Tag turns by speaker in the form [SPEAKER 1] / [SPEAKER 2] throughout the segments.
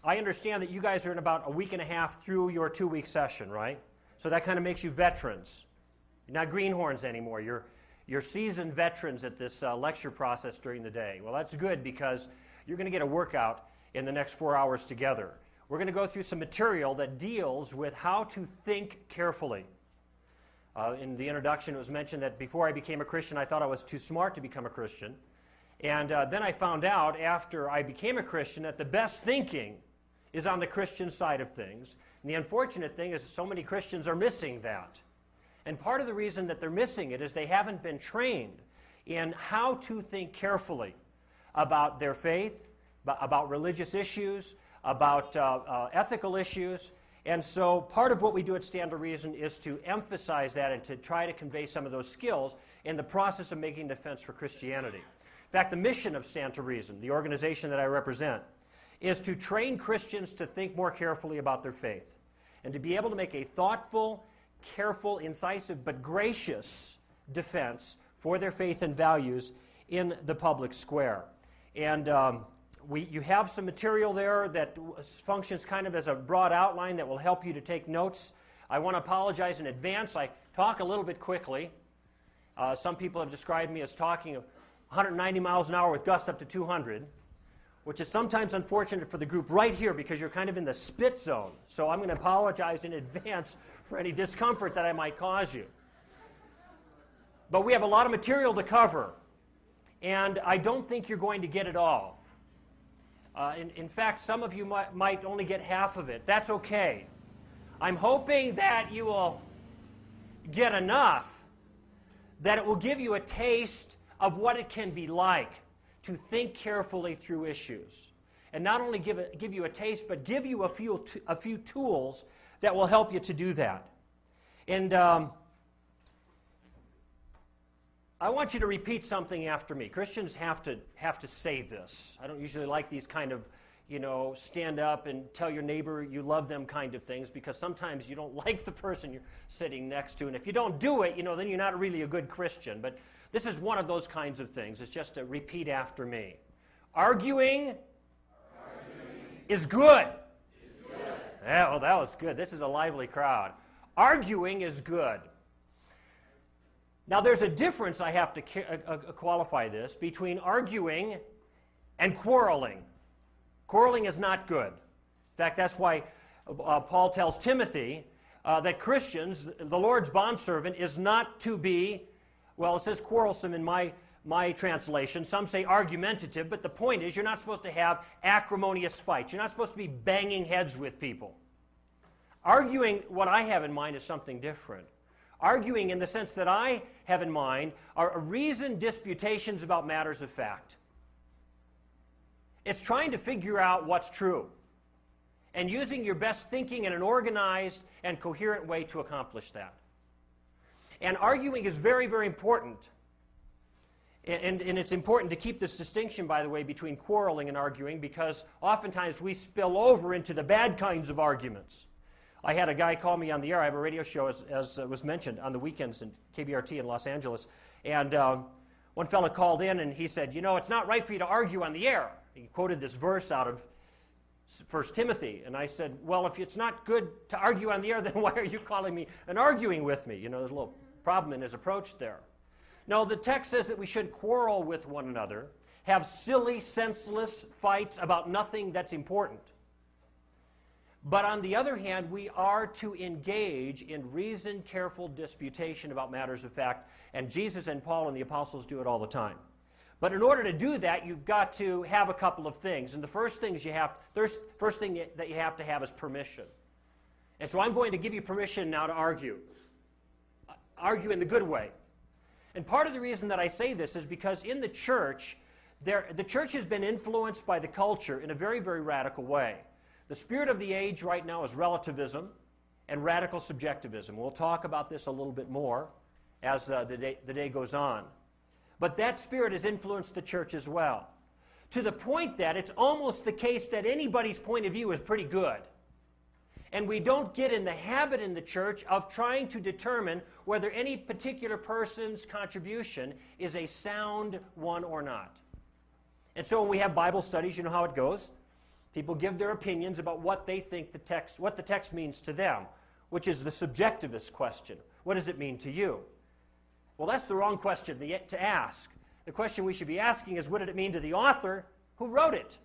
[SPEAKER 1] I understand that you guys are in about a week and a half through your 2-week session, right? So that kind of makes you veterans. You're not greenhorns anymore. You're seasoned veterans at this lecture process during the day. Well, that's good because you're going to get a workout in the next 4 hours together. We're going to go through some material that deals with how to think carefully. In the introduction, it was mentioned that before I became a Christian, I thought I was too smart to become a Christian. And then I found out after I became a Christian that the best thinking is on the Christian side of things. And the unfortunate thing is so many Christians are missing that. And part of the reason that they're missing it is they haven't been trained in how to think carefully about their faith, about religious issues, about ethical issues. And so part of what we do at Stand to Reason is to emphasize that and to try to convey some of those skills in the process of making defense for Christianity. In fact, the mission of Stand to Reason, the organization that I represent, is to train Christians to think more carefully about their faith and to be able to make a thoughtful, careful, incisive, but gracious defense for their faith and values in the public square. And you have some material there that functions kind of as a broad outline that will help you to take notes. I want to apologize in advance. I talk a little bit quickly. Some people have described me as talking 190 miles an hour with gusts up to 200, which is sometimes unfortunate for the group right here because you're kind of in the spit zone. So I'm going to apologize in advance for any discomfort that I might cause you. But we have a lot of material to cover, and I don't think you're going to get it all. In fact, some of you might only get half of it. That's okay. I'm hoping that you will get enough that it will give you a taste of what it can be like to think carefully through issues. And not only give you a taste, but give you a few tools that will help you to do that. And I want you to repeat something after me. Christians have to say this. I don't usually like these kind of, stand up and tell your neighbor you love them kind of things because sometimes you don't like the person you're sitting next to. And if you don't do it, then you're not really a good Christian. But this is one of those kinds of things. It's just to repeat after me. Arguing is good. Yeah, well, that was good. This is a lively crowd. Arguing is good. Now, there's a difference, I have to qualify this, between arguing and quarreling. Quarreling is not good. In fact, that's why Paul tells Timothy that Christians, the Lord's bondservant, is not to be, well, it says quarrelsome in my translation. Some say argumentative, but the point is you're not supposed to have acrimonious fights. You're not supposed to be banging heads with people. Arguing, what I have in mind, is something different. Arguing, in the sense that I have in mind, are reasoned disputations about matters of fact. It's trying to figure out what's true and using your best thinking in an organized and coherent way to accomplish that. And arguing is very, very important. And it's important to keep this distinction, by the way, between quarreling and arguing because oftentimes we spill over into the bad kinds of arguments. I had a guy call me on the air. I have a radio show, as was mentioned, on the weekends in KBRT in Los Angeles. And one fellow called in and he said, it's not right for you to argue on the air. He quoted this verse out of 1 Timothy. And I said, well, if it's not good to argue on the air, then why are you calling me and arguing with me? There's a little problem in his approach there. No, the text says that we should quarrel with one another, have silly, senseless fights about nothing that's important. But on the other hand, we are to engage in reasoned, careful disputation about matters of fact, and Jesus and Paul and the apostles do it all the time. But in order to do that, you've got to have a couple of things. And the first thing that you have to have is permission. And so I'm going to give you permission now to argue. Argue in the good way. And part of the reason that I say this is because in the church, the church has been influenced by the culture in a very, very radical way. The spirit of the age right now is relativism and radical subjectivism. We'll talk about this a little bit more as the day goes on. But that spirit has influenced the church as well, to the point that it's almost the case that anybody's point of view is pretty good. And we don't get in the habit in the church of trying to determine whether any particular person's contribution is a sound one or not. And so when we have Bible studies, you know how it goes. People give their opinions about what they think what the text means to them, which is the subjectivist question. What does it mean to you? Well, that's the wrong question to ask. The question we should be asking is, what did it mean to the author who wrote it?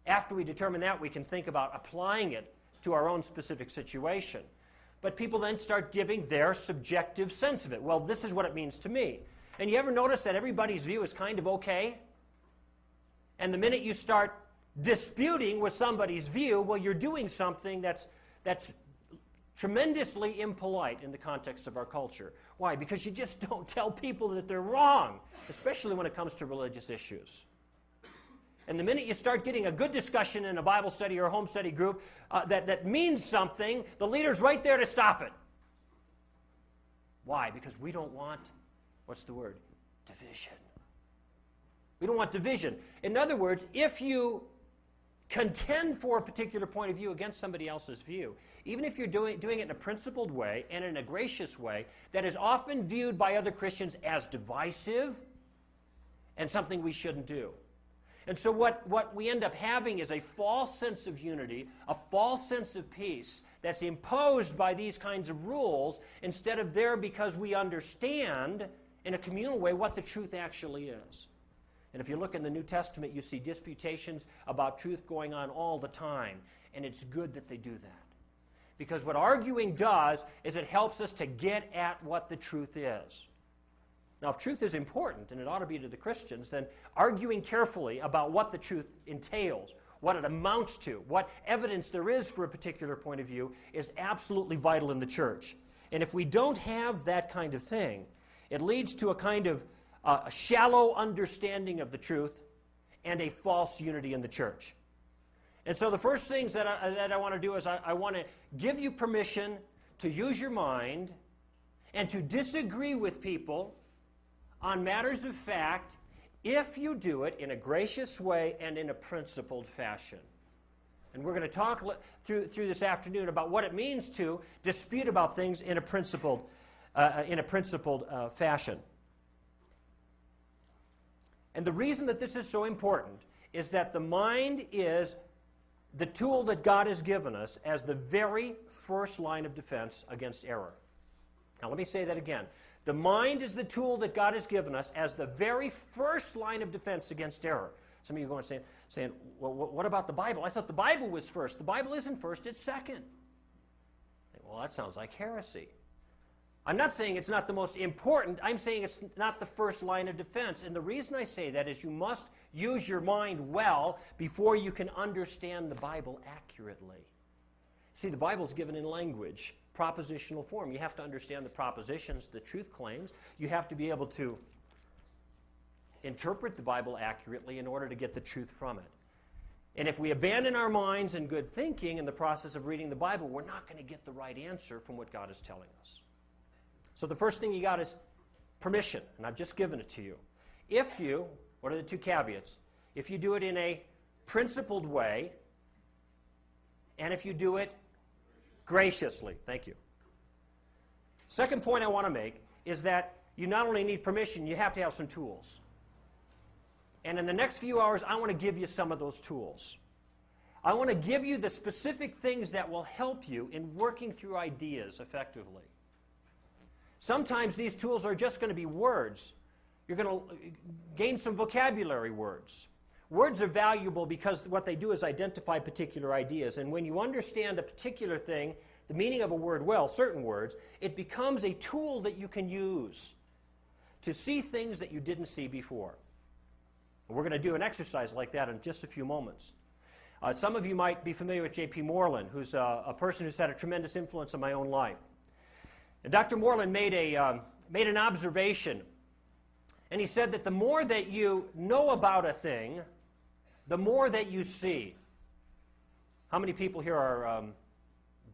[SPEAKER 1] After we determine that, we can think about applying it to our own specific situation. But people then start giving their subjective sense of it. Well, this is what it means to me. And you ever notice that everybody's view is kind of okay? And the minute you start disputing with somebody's view, well, you're doing something that's tremendously impolite in the context of our culture. Why? Because you just don't tell people that they're wrong, especially when it comes to religious issues. And the minute you start getting a good discussion in a Bible study or a home study group that means something, the leader's right there to stop it. Why? Because we don't want, what's the word? Division. We don't want division. In other words, if you contend for a particular point of view against somebody else's view, even if you're doing it in a principled way and in a gracious way, that is often viewed by other Christians as divisive and something we shouldn't do. And so what we end up having is a false sense of unity, a false sense of peace that's imposed by these kinds of rules instead of there because we understand in a communal way what the truth actually is. And if you look in the New Testament, you see disputations about truth going on all the time, and it's good that they do that. Because what arguing does is it helps us to get at what the truth is. Now, if truth is important, and it ought to be to the Christians, then arguing carefully about what the truth entails, what it amounts to, what evidence there is for a particular point of view is absolutely vital in the church. And if we don't have that kind of thing, it leads to a kind of a shallow understanding of the truth and a false unity in the church. And so the first things that I want to do is I want to give you permission to use your mind and to disagree with people on matters of fact if you do it in a gracious way and in a principled fashion. And we're going to talk through this afternoon about what it means to dispute about things in a principled fashion. And the reason that this is so important is that the mind is the tool that God has given us as the very first line of defense against error. Now let me say that again. The mind is the tool that God has given us as the very first line of defense against error. Some of you are going to saying, well, what about the Bible? I thought the Bible was first. The Bible isn't first, it's second. Well, that sounds like heresy. I'm not saying it's not the most important. I'm saying it's not the first line of defense. And the reason I say that is you must use your mind well before you can understand the Bible accurately. See, the Bible's given in language, propositional form. You have to understand the propositions, the truth claims. You have to be able to interpret the Bible accurately in order to get the truth from it. And if we abandon our minds and good thinking in the process of reading the Bible, we're not going to get the right answer from what God is telling us. So the first thing you got is permission, and I've just given it to you. If you, what are the two caveats? If you do it in a principled way, and if you do it graciously. Thank you. Second point I want to make is that you not only need permission, you have to have some tools. And in the next few hours, I want to give you some of those tools. I want to give you the specific things that will help you in working through ideas effectively. Sometimes these tools are just going to be words. You're going to gain some vocabulary words. Words are valuable because what they do is identify particular ideas. And when you understand a particular thing, the meaning of a word well, certain words, it becomes a tool that you can use to see things that you didn't see before. And we're going to do an exercise like that in just a few moments. Some of you might be familiar with J.P. Moreland, who's a person who's had a tremendous influence on my own life. And Dr. Moreland made an observation, and he said that the more that you know about a thing, the more that you see. How many people here are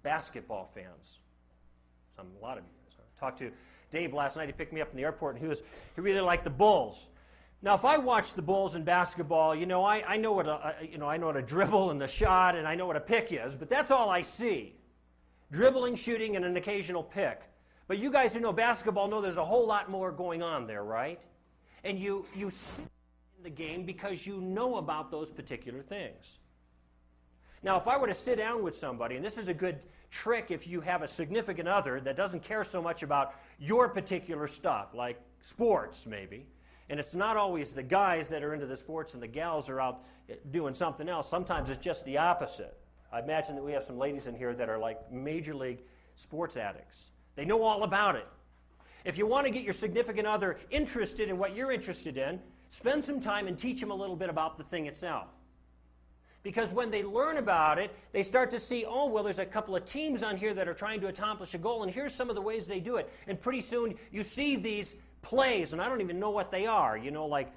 [SPEAKER 1] basketball fans? A lot of you. So I talked to Dave last night. He picked me up in the airport, and he really liked the Bulls. Now, if I watch the Bulls in basketball, I know what a dribble and the shot, and I know what a pick is, but that's all I see. Dribbling, shooting, and an occasional pick. But you guys who know basketball know there's a whole lot more going on there, right? And you see in the game because you know about those particular things. Now, if I were to sit down with somebody, and this is a good trick if you have a significant other that doesn't care so much about your particular stuff, like sports maybe, and it's not always the guys that are into the sports and the gals are out doing something else. Sometimes it's just the opposite. I imagine that we have some ladies in here that are like major league sports addicts. They know all about it. If you want to get your significant other interested in what you're interested in, spend some time and teach them a little bit about the thing itself. Because when they learn about it, they start to see, oh, well, there's a couple of teams on here that are trying to accomplish a goal, and here's some of the ways they do it. And pretty soon you see these plays, and I don't even know what they are, like,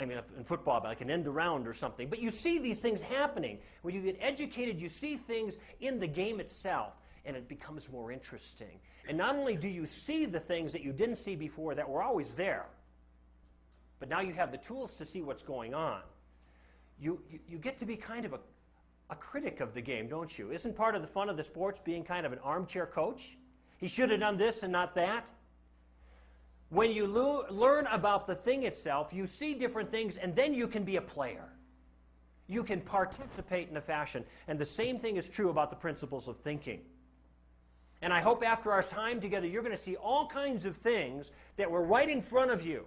[SPEAKER 1] in football, like an end around or something. But you see these things happening. When you get educated, you see things in the game itself, and it becomes more interesting. And not only do you see the things that you didn't see before that were always there, but now you have the tools to see what's going on. You get to be kind of a critic of the game, don't you? Isn't part of the fun of the sports being kind of an armchair coach? He should have done this and not that. When you learn about the thing itself, you see different things, and then you can be a player. You can participate in a fashion. And the same thing is true about the principles of thinking. And I hope after our time together, you're going to see all kinds of things that were right in front of you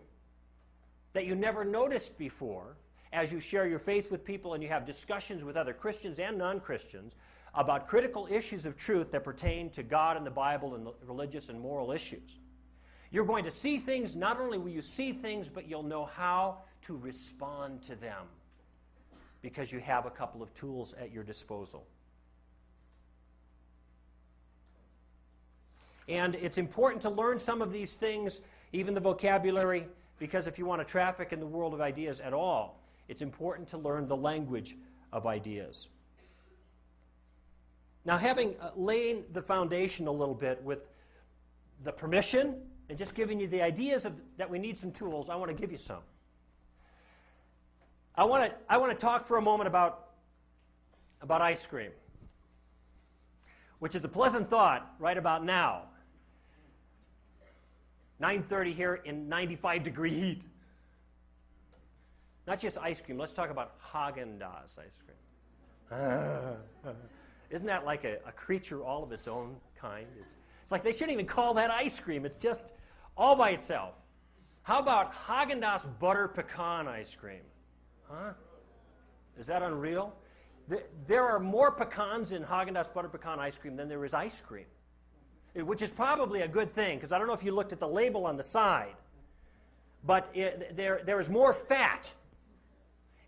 [SPEAKER 1] that you never noticed before, as you share your faith with people and you have discussions with other Christians and non-Christians about critical issues of truth that pertain to God and the Bible and the religious and moral issues. You're going to see things, not only will you see things, but you'll know how to respond to them because you have a couple of tools at your disposal. And it's important to learn some of these things, even the vocabulary, because if you want to traffic in the world of ideas at all, it's important to learn the language of ideas. Now, having laid the foundation a little bit with the permission and just giving you the ideas that we need some tools, I want to give you some. I want to talk for a moment about ice cream, which is a pleasant thought right about now. 9:30 here in 95-degree heat. Not just ice cream. Let's talk about Haagen-Dazs ice cream. Isn't that like a creature all of its own kind? It's like they shouldn't even call that ice cream. It's just all by itself. How about Haagen-Dazs butter pecan ice cream? Huh? Is that unreal? There are more pecans in Haagen-Dazs butter pecan ice cream than there is ice cream, which is probably a good thing, because I don't know if you looked at the label on the side, but there is more fat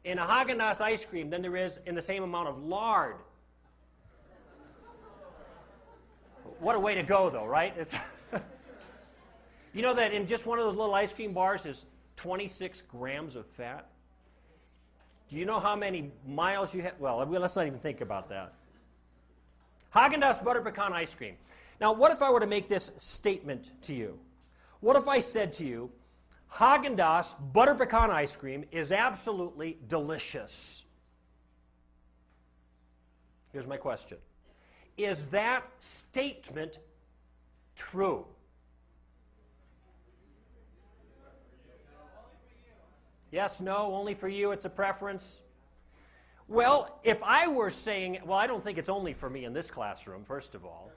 [SPEAKER 1] in a Haagen-Dazs ice cream than there is in the same amount of lard. What a way to go, though, right? You know that in just one of those little ice cream bars is 26 grams of fat? Do you know how many miles you have? Well, let's not even think about that. Haagen-Dazs butter pecan ice cream. Now, what if I were to make this statement to you? What if I said to you, Haagen-Dazs butter pecan ice cream is absolutely delicious? Here's my question. Is that statement true? Yes, no, only for you, it's a preference. Well, if I were saying, well, I don't think it's only for me in this classroom, first of all.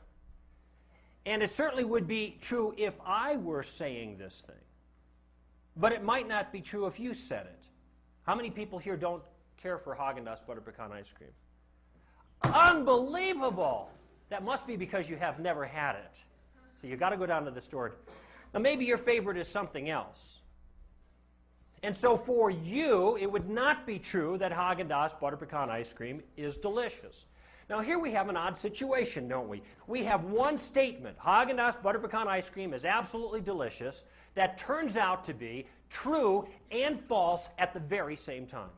[SPEAKER 1] And it certainly would be true if I were saying this thing. But it might not be true if you said it. How many people here don't care for Haagen-Dazs butter pecan ice cream? Unbelievable! That must be because you have never had it. So you've got to go down to the store. Now maybe your favorite is something else. And so for you, it would not be true that Haagen-Dazs butter pecan ice cream is delicious. Now here we have an odd situation, don't we? We have one statement, Haagen-Dazs butter pecan ice cream is absolutely delicious, that turns out to be true and false at the very same time.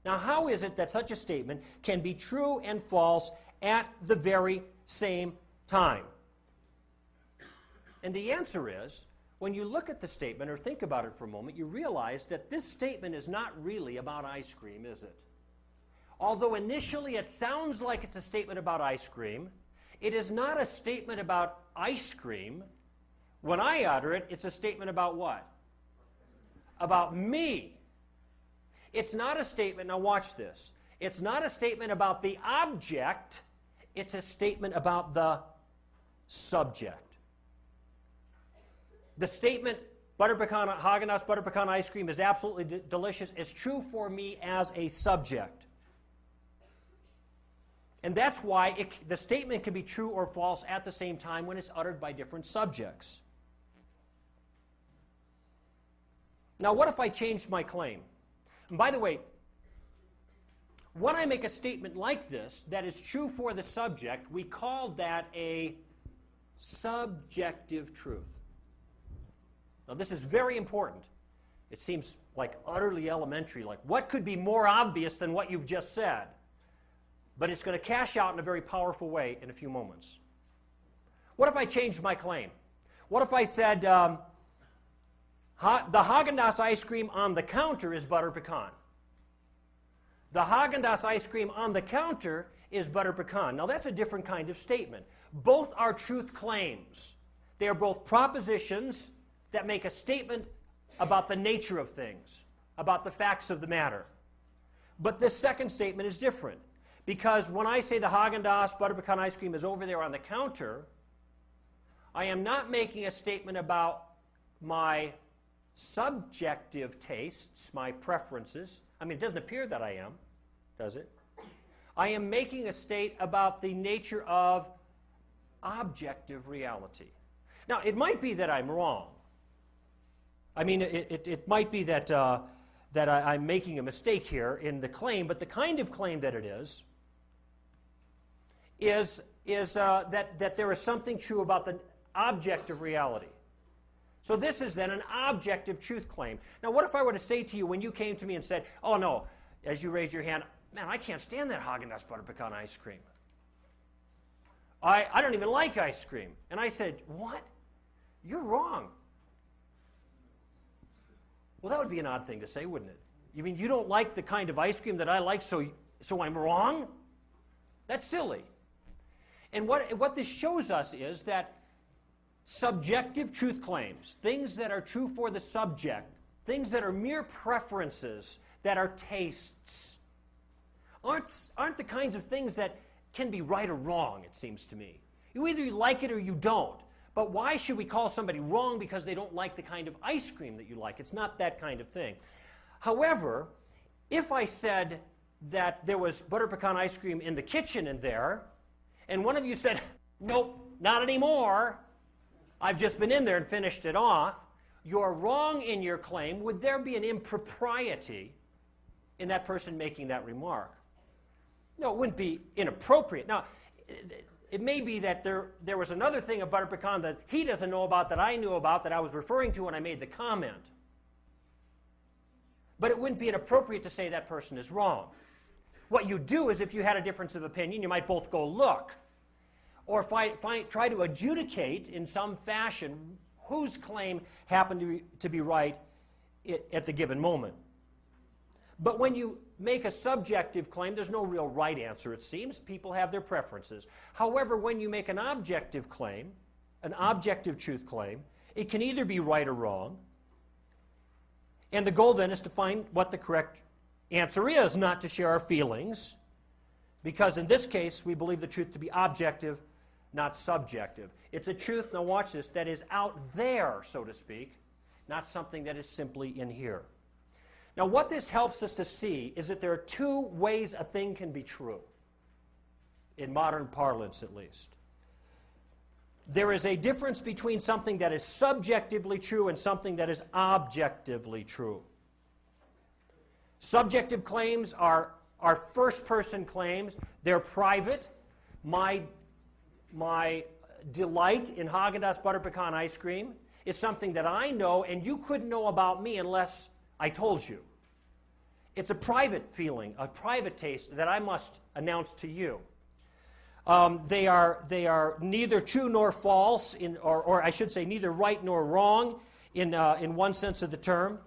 [SPEAKER 1] Now how is it that such a statement can be true and false at the very same time? And the answer is, when you look at the statement or think about it for a moment, you realize that this statement is not really about ice cream, is it? Although initially it sounds like it's a statement about ice cream, it is not a statement about ice cream. When I utter it, it's a statement about what? About me. It's not a statement, now watch this. It's not a statement about the object, it's a statement about the subject. The statement, Haagen-Dazs butter pecan ice cream is absolutely delicious, is true for me as a subject. And that's why the statement can be true or false at the same time when it's uttered by different subjects. Now, what if I changed my claim? And by the way, when I make a statement like this that is true for the subject, we call that a subjective truth. Now, this is very important. It seems like utterly elementary, like what could be more obvious than what you've just said? But it's going to cash out in a very powerful way in a few moments. What if I changed my claim? What if I said, the Haagen-Dazs ice cream on the counter is butter pecan? The Haagen-Dazs ice cream on the counter is butter pecan. Now, that's a different kind of statement. Both are truth claims. They are both propositions that make a statement about the nature of things, about the facts of the matter. But this second statement is different, because when I say the Haagen-Dazs butter pecan ice cream is over there on the counter, I am not making a statement about my subjective tastes, my preferences. I mean, it doesn't appear that I am, does it? I am making a state about the nature of objective reality. Now, it might be that I'm wrong. I mean, it might be that, I'm making a mistake here in the claim, but the kind of claim that it is that there is something true about the objective reality. So this is then an objective truth claim. Now, what if I were to say to you when you came to me and said, oh no, as you raised your hand, man, I can't stand that Haagen-Dazs butter pecan ice cream. I don't even like ice cream. And I said, what? You're wrong. Well, that would be an odd thing to say, wouldn't it? You mean you don't like the kind of ice cream that I like, so I'm wrong? That's silly. And what this shows us is that subjective truth claims, things that are true for the subject, things that are mere preferences, that are tastes, aren't the kinds of things that can be right or wrong, it seems to me. You either like it or you don't. But why should we call somebody wrong because they don't like the kind of ice cream that you like? It's not that kind of thing. However, if I said that there was butter pecan ice cream in the kitchen in there, and one of you said, nope, not anymore, I've just been in there and finished it off, you're wrong in your claim. Would there be an impropriety in that person making that remark? No, it wouldn't be inappropriate. Now, it may be that there was another thing of butter pecan that he doesn't know about that I knew about that I was referring to when I made the comment. But it wouldn't be inappropriate to say that person is wrong. What you do is if you had a difference of opinion, you might both go look. Or try to adjudicate in some fashion whose claim happened to be right at the given moment. But when you make a subjective claim, there's no real right answer, it seems. People have their preferences. However, when you make an objective claim, an objective truth claim, it can either be right or wrong. And the goal then is to find what the correct answer is, not to share our feelings. Because in this case, we believe the truth to be objective, not subjective. It's a truth, now watch this, that is out there, so to speak, not something that is simply in here. Now, what this helps us to see is that there are two ways a thing can be true, in modern parlance at least. There is a difference between something that is subjectively true and something that is objectively true. Subjective claims are first-person claims. They're private. My delight in Haagen-Dazs butter pecan ice cream is something that I know and you couldn't know about me unless I told you. It's a private feeling, a private taste that I must announce to you. They are neither true nor false, or I should say neither right nor wrong in one sense of the term.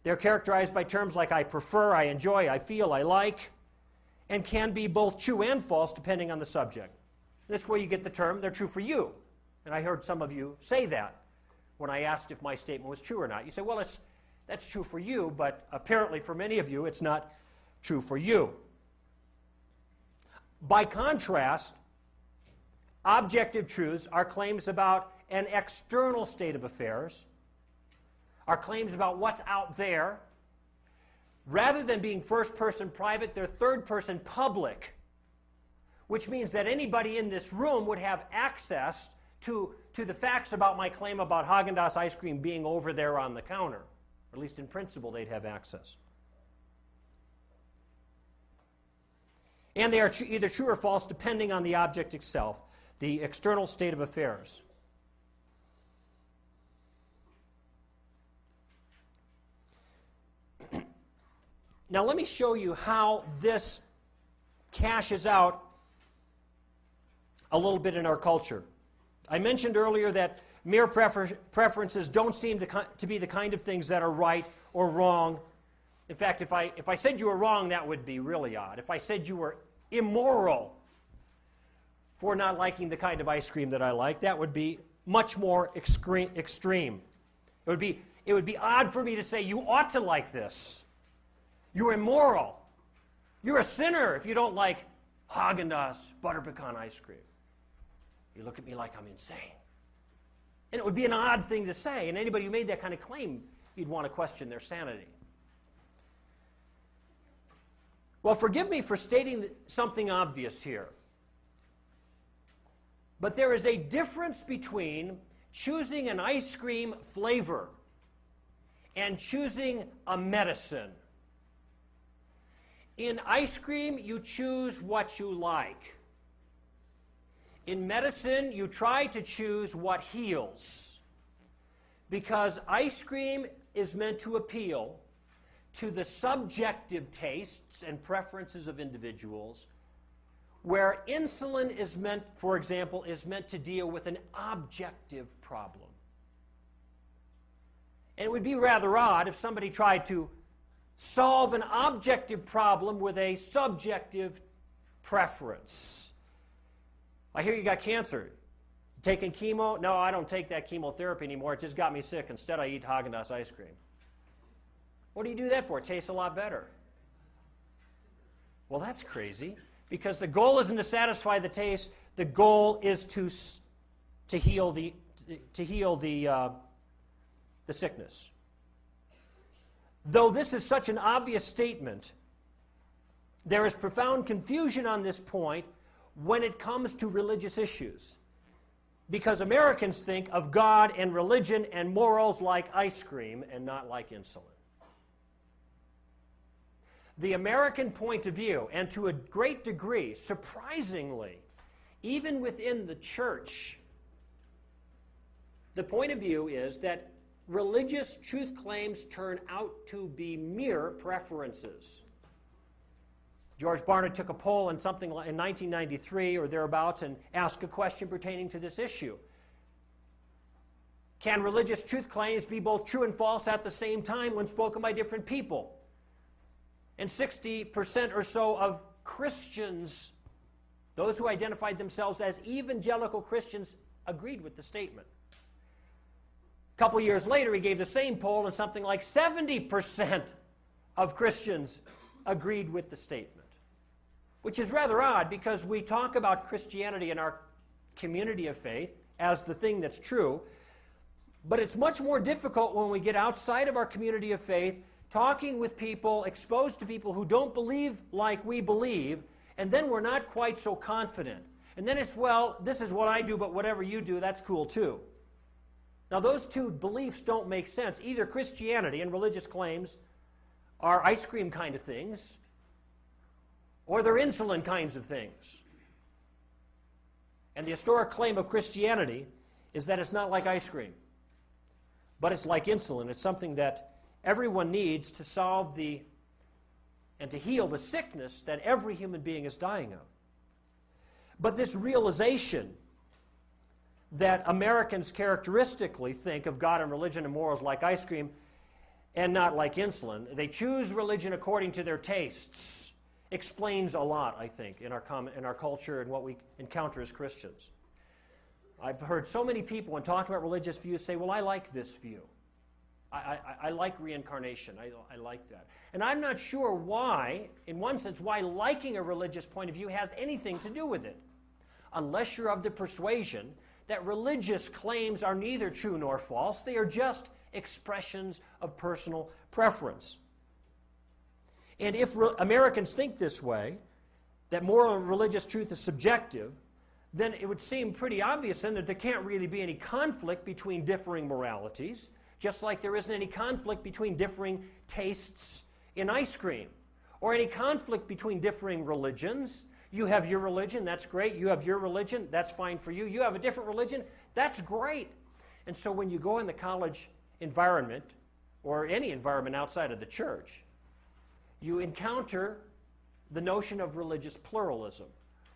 [SPEAKER 1] They're characterized by terms like I prefer, I enjoy, I feel, I like, and can be both true and false depending on the subject. This way you get the term, they're true for you. And I heard some of you say that when I asked if my statement was true or not. You say, well, that's That's true for you, but apparently for many of you, it's not true for you. By contrast, objective truths are claims about an external state of affairs, are claims about what's out there. Rather than being first-person private, they're third-person public, which means that anybody in this room would have access to the facts about my claim about Haagen-Dazs ice cream being over there on the counter. Or at least in principle, they'd have access. And they are either true or false depending on the object itself, the external state of affairs. Now let me show you how this cashes out a little bit in our culture. I mentioned earlier that mere preferences don't seem to be the kind of things that are right or wrong. In fact, if I said you were wrong, that would be really odd. If I said you were immoral for not liking the kind of ice cream that I like, that would be much more extreme. It would be odd for me to say you ought to like this. You're immoral. You're a sinner if you don't like Haagen-Dazs butter pecan ice cream. You look at me like I'm insane. And it would be an odd thing to say, and anybody who made that kind of claim, you'd want to question their sanity. Well, forgive me for stating something obvious here, but there is a difference between choosing an ice cream flavor and choosing a medicine. In ice cream, you choose what you like. In medicine, you try to choose what heals. Because ice cream is meant to appeal to the subjective tastes and preferences of individuals, where insulin is meant, for example, is meant to deal with an objective problem. And it would be rather odd if somebody tried to solve an objective problem with a subjective preference. I hear you got cancer. You taking chemo? No, I don't take that chemotherapy anymore. It just got me sick. Instead, I eat Haagen-Dazs ice cream. What do you do that for? It tastes a lot better. Well, that's crazy, because the goal isn't to satisfy the taste. The goal is to heal the sickness. Though this is such an obvious statement, there is profound confusion on this point when it comes to religious issues, because Americans think of God and religion and morals like ice cream and not like insulin. The American point of view, and to a great degree, surprisingly, even within the church, the point of view is that religious truth claims turn out to be mere preferences. George Barna took a poll in something in 1993 or thereabouts and asked a question pertaining to this issue. Can religious truth claims be both true and false at the same time when spoken by different people? And 60% or so of Christians, those who identified themselves as evangelical Christians, agreed with the statement. A couple years later, he gave the same poll, and something like 70% of Christians agreed with the statement, which is rather odd because we talk about Christianity in our community of faith as the thing that's true, but it's much more difficult when we get outside of our community of faith, talking with people, exposed to people who don't believe like we believe, and then we're not quite so confident. And then it's, well, this is what I do, but whatever you do, that's cool too. Now, those two beliefs don't make sense. Either Christianity and religious claims are ice cream kind of things, or they're insulin kinds of things. And the historic claim of Christianity is that it's not like ice cream, but it's like insulin. It's something that everyone needs to solve and to heal the sickness that every human being is dying of. But this realization that Americans characteristically think of God and religion and morals like ice cream and not like insulin, they choose religion according to their tastes, explains a lot, I think, in our culture and what we encounter as Christians. I've heard so many people, when talking about religious views, say, well, I like this view. I like reincarnation. I like that. And I'm not sure why, in one sense, why liking a religious point of view has anything to do with it. Unless you're of the persuasion that religious claims are neither true nor false. They are just expressions of personal preference. And if Americans think this way, that moral and religious truth is subjective, then it would seem pretty obvious then that there can't really be any conflict between differing moralities, just like there isn't any conflict between differing tastes in ice cream, or any conflict between differing religions. You have your religion, that's great. You have your religion, that's fine for you. You have a different religion, that's great. And so when you go in the college environment, or any environment outside of the church, you encounter the notion of religious pluralism,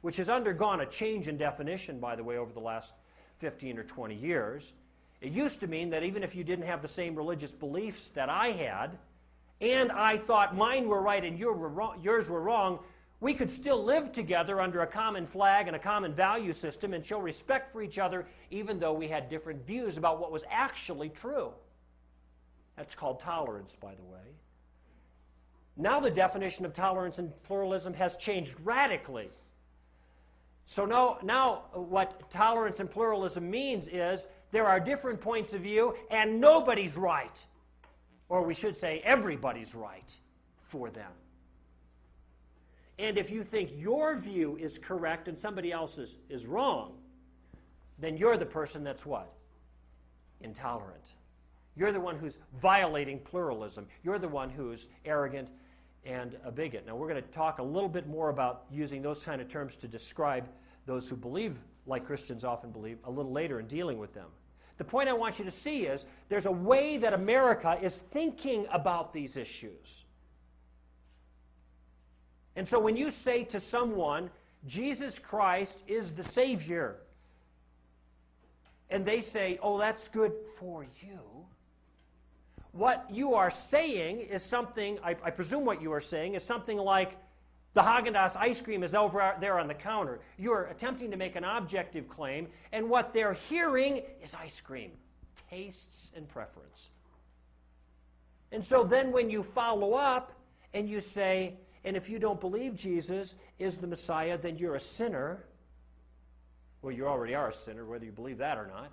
[SPEAKER 1] which has undergone a change in definition, by the way, over the last 15 or 20 years. It used to mean that even if you didn't have the same religious beliefs that I had, and I thought mine were right and yours were wrong, we could still live together under a common flag and a common value system and show respect for each other, even though we had different views about what was actually true. That's called tolerance, by the way. Now the definition of tolerance and pluralism has changed radically. So now what tolerance and pluralism means is there are different points of view and nobody's right. Or we should say everybody's right for them. And if you think your view is correct and somebody else's is wrong, then you're the person that's what? Intolerant. You're the one who's violating pluralism. You're the one who's arrogant and a bigot. Now, we're going to talk a little bit more about using those kind of terms to describe those who believe like Christians often believe a little later in dealing with them. The point I want you to see is there's a way that America is thinking about these issues. And so when you say to someone, Jesus Christ is the Savior, and they say, oh, that's good for you, what you are saying is something, I presume what you are saying is something like, the Haagen-Dazs ice cream is over there on the counter. You're attempting to make an objective claim, and what they're hearing is ice cream, tastes and preference. And so then when you follow up and you say, and if you don't believe Jesus is the Messiah, then you're a sinner. Well, you already are a sinner, whether you believe that or not.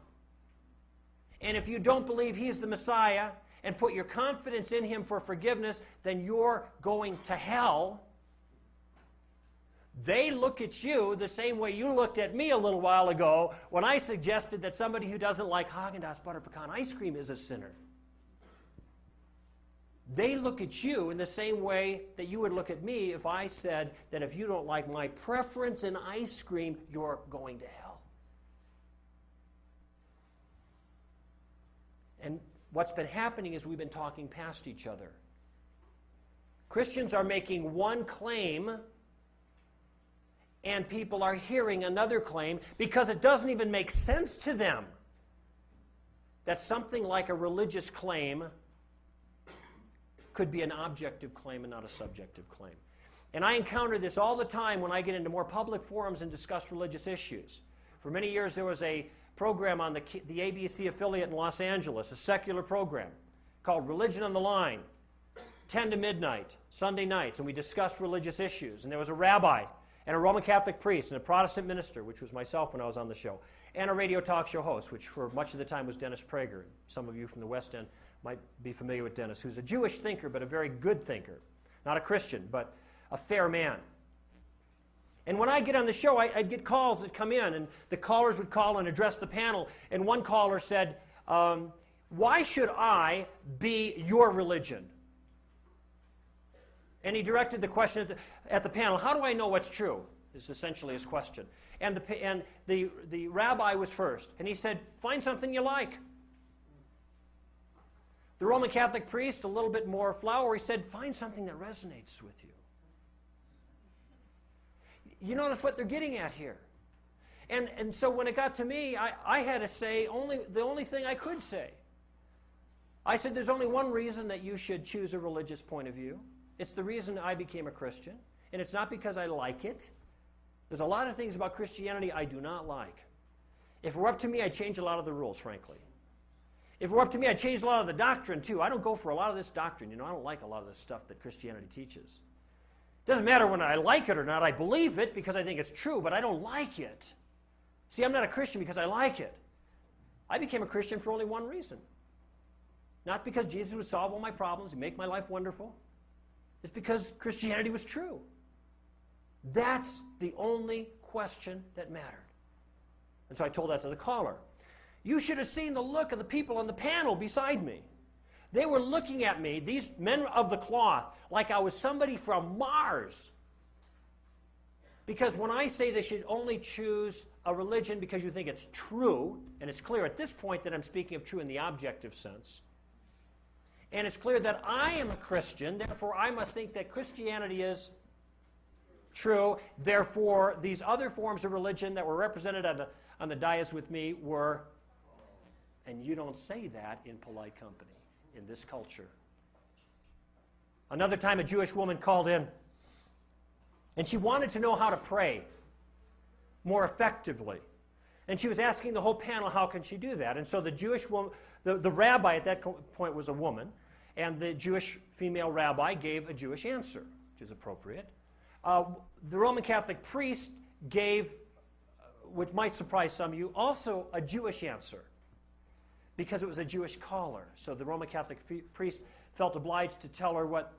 [SPEAKER 1] And if you don't believe he's the Messiah and put your confidence in him for forgiveness, then you're going to hell. They look at you the same way you looked at me a little while ago when I suggested that somebody who doesn't like Haagen-Dazs butter pecan ice cream is a sinner. They look at you in the same way that you would look at me if I said that if you don't like my preference in ice cream, you're going to hell. And what's been happening is we've been talking past each other. Christians are making one claim, and people are hearing another claim because it doesn't even make sense to them that something like a religious claim could be an objective claim and not a subjective claim. And I encounter this all the time when I get into more public forums and discuss religious issues. For many years there was a program on the ABC affiliate in Los Angeles, a secular program called Religion on the Line, 10 to midnight, Sunday nights, and we discussed religious issues. And there was a rabbi and a Roman Catholic priest and a Protestant minister, which was myself when I was on the show, and a radio talk show host, which for much of the time was Dennis Prager. Some of you from the West End might be familiar with Dennis, who's a Jewish thinker, but a very good thinker. Not a Christian, but a fair man. And when I get on the show, I'd get calls that come in, and the callers would call and address the panel, and one caller said, why should I be your religion? And he directed the question at the panel, how do I know what's true? Is essentially his question. And the rabbi was first, and he said, find something you like. The Roman Catholic priest, a little bit more flowery, said, find something that resonates with you. You notice what they're getting at here. And so when it got to me, I had to say the only thing I could say. I said, there's only one reason that you should choose a religious point of view. It's the reason I became a Christian, and it's not because I like it. There's a lot of things about Christianity I do not like. If it were up to me, I'd change a lot of the rules, frankly. If it were up to me, I'd change a lot of the doctrine too. I don't go for a lot of this doctrine. You know, I don't like a lot of this stuff that Christianity teaches. It doesn't matter whether I like it or not. I believe it because I think it's true, but I don't like it. See, I'm not a Christian because I like it. I became a Christian for only one reason. Not because Jesus would solve all my problems and make my life wonderful. It's because Christianity was true. That's the only question that mattered. And so I told that to the caller. You should have seen the look of the people on the panel beside me. They were looking at me, these men of the cloth, like I was somebody from Mars. Because when I say they should only choose a religion because you think it's true, and it's clear at this point that I'm speaking of true in the objective sense, and it's clear that I am a Christian, therefore I must think that Christianity is true, therefore these other forms of religion that were represented on the dais with me were, and you don't say that in polite company in this culture. Another time a Jewish woman called in, and she wanted to know how to pray more effectively. And she was asking the whole panel, how can she do that? And so the Jewish woman, the rabbi at that point was a woman, and the Jewish female rabbi gave a Jewish answer, which is appropriate. The Roman Catholic priest gave, which might surprise some of you, also a Jewish answer, because it was a Jewish caller. So the Roman Catholic priest felt obliged to tell her what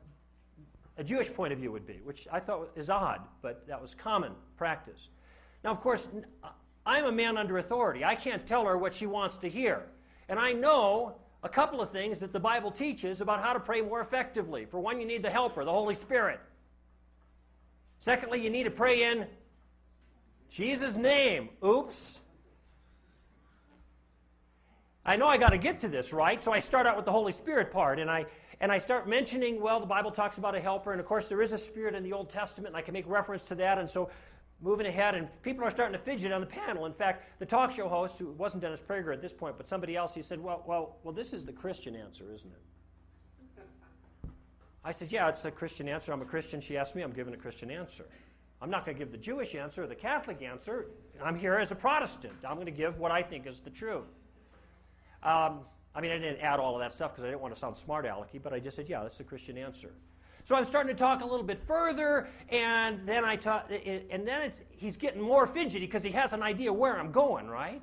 [SPEAKER 1] a Jewish point of view would be, which I thought is odd, but that was common practice. Now, of course, I'm a man under authority. I can't tell her what she wants to hear. And I know a couple of things that the Bible teaches about how to pray more effectively. For one, you need the helper, the Holy Spirit. Secondly, you need to pray in Jesus' name. Oops. I know I got to get to this, right? So I start out with the Holy Spirit part, and I start mentioning, well, the Bible talks about a helper, and of course there is a spirit in the Old Testament, and I can make reference to that, and so moving ahead, and people are starting to fidget on the panel. In fact, the talk show host, who wasn't Dennis Prager at this point, but somebody else, he said, well, this is the Christian answer, isn't it? I said, yeah, it's a Christian answer. I'm a Christian. She asked me, I'm giving a Christian answer. I'm not going to give the Jewish answer or the Catholic answer. I'm here as a Protestant. I'm going to give what I think is the truth. I didn't add all of that stuff because I didn't want to sound smart-alecky, but I just said, yeah, that's the Christian answer. So I'm starting to talk a little bit further, and then he's getting more fidgety because he has an idea where I'm going, right?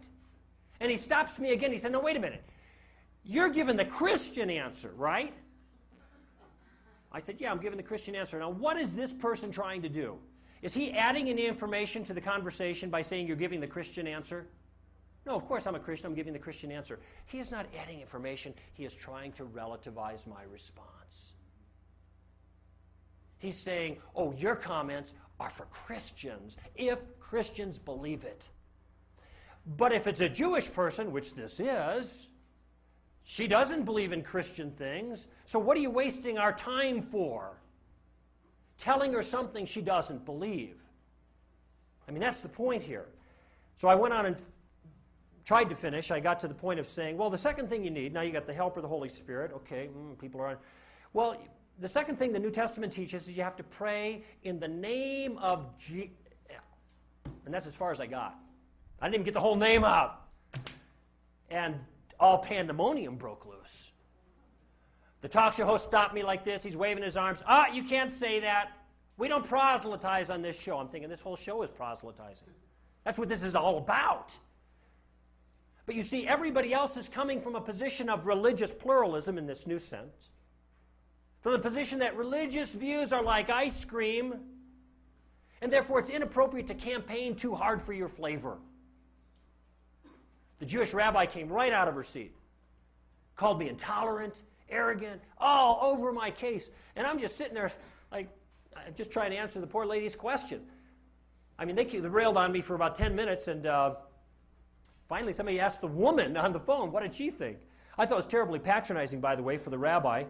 [SPEAKER 1] And he stops me again. He said, no, wait a minute. You're giving the Christian answer, right? I said, yeah, I'm giving the Christian answer. Now, what is this person trying to do? Is he adding any information to the conversation by saying you're giving the Christian answer? No, of course I'm a Christian. I'm giving the Christian answer. He is not adding information. He is trying to relativize my response. He's saying, oh, your comments are for Christians, if Christians believe it. But if it's a Jewish person, which this is, she doesn't believe in Christian things, so what are you wasting our time for? Telling her something she doesn't believe. That's the point here. So I went on and tried to finish. I got to the point of saying, well, the second thing you need, now you got the helper, the Holy Spirit. Okay, people are on. Well, the second thing the New Testament teaches is you have to pray in the name of Jesus. And that's as far as I got. I didn't even get the whole name out. And all pandemonium broke loose. The talk show host stopped me like this. He's waving his arms. You can't say that. We don't proselytize on this show. I'm thinking this whole show is proselytizing. That's what this is all about. But you see, everybody else is coming from a position of religious pluralism in this new sense. From the position that religious views are like ice cream, and therefore it's inappropriate to campaign too hard for your flavor. The Jewish rabbi came right out of her seat, called me intolerant, arrogant, all over my case. And I'm just sitting there like, just trying to answer the poor lady's question. They railed on me for about 10 minutes, and finally somebody asked the woman on the phone, what did she think? I thought it was terribly patronizing, by the way, for the rabbi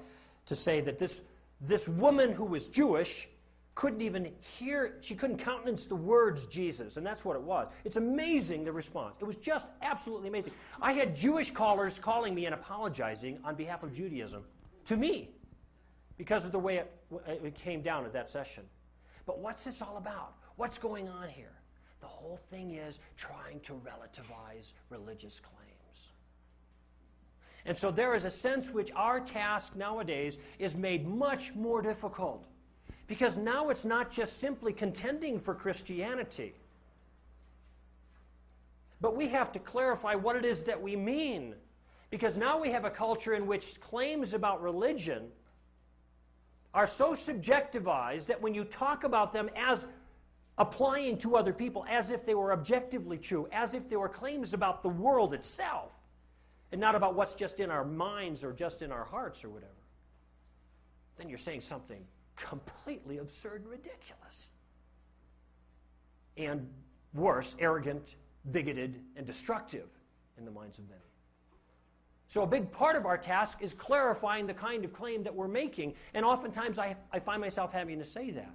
[SPEAKER 1] to say that this woman who was Jewish couldn't even hear, she couldn't countenance the words Jesus, and that's what it was. It's amazing, the response. It was just absolutely amazing. I had Jewish callers calling me and apologizing on behalf of Judaism to me because of the way it came down at that session. But what's this all about? What's going on here? The whole thing is trying to relativize religious claims. And so there is a sense which our task nowadays is made much more difficult. Because now it's not just simply contending for Christianity, but we have to clarify what it is that we mean. Because now we have a culture in which claims about religion are so subjectivized that when you talk about them as applying to other people, as if they were objectively true, as if they were claims about the world itself, and not about what's just in our minds or just in our hearts or whatever, then you're saying something completely absurd and ridiculous. And worse, arrogant, bigoted, and destructive in the minds of many. So a big part of our task is clarifying the kind of claim that we're making, and oftentimes I find myself having to say that.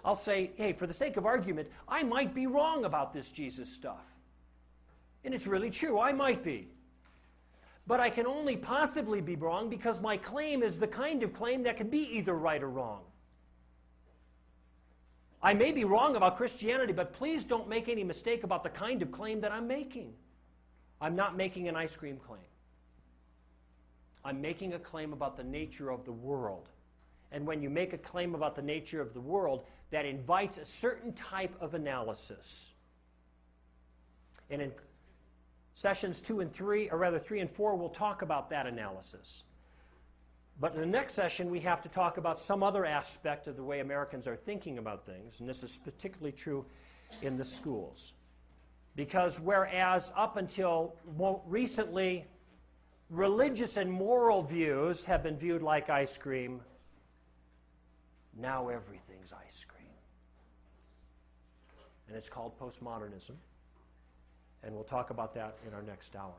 [SPEAKER 1] I'll say, hey, for the sake of argument, I might be wrong about this Jesus stuff. And it's really true, I might be. But I can only possibly be wrong because my claim is the kind of claim that can be either right or wrong. I may be wrong about Christianity, but please don't make any mistake about the kind of claim that I'm making. I'm not making an ice cream claim. I'm making a claim about the nature of the world. And when you make a claim about the nature of the world, that invites a certain type of analysis. And in sessions 2 and 3, or rather 3 and 4, we'll talk about that analysis. But in the next session, we have to talk about some other aspect of the way Americans are thinking about things, and this is particularly true in the schools. Because whereas up until more recently, religious and moral views have been viewed like ice cream, now everything's ice cream. And it's called postmodernism. And we'll talk about that in our next hour.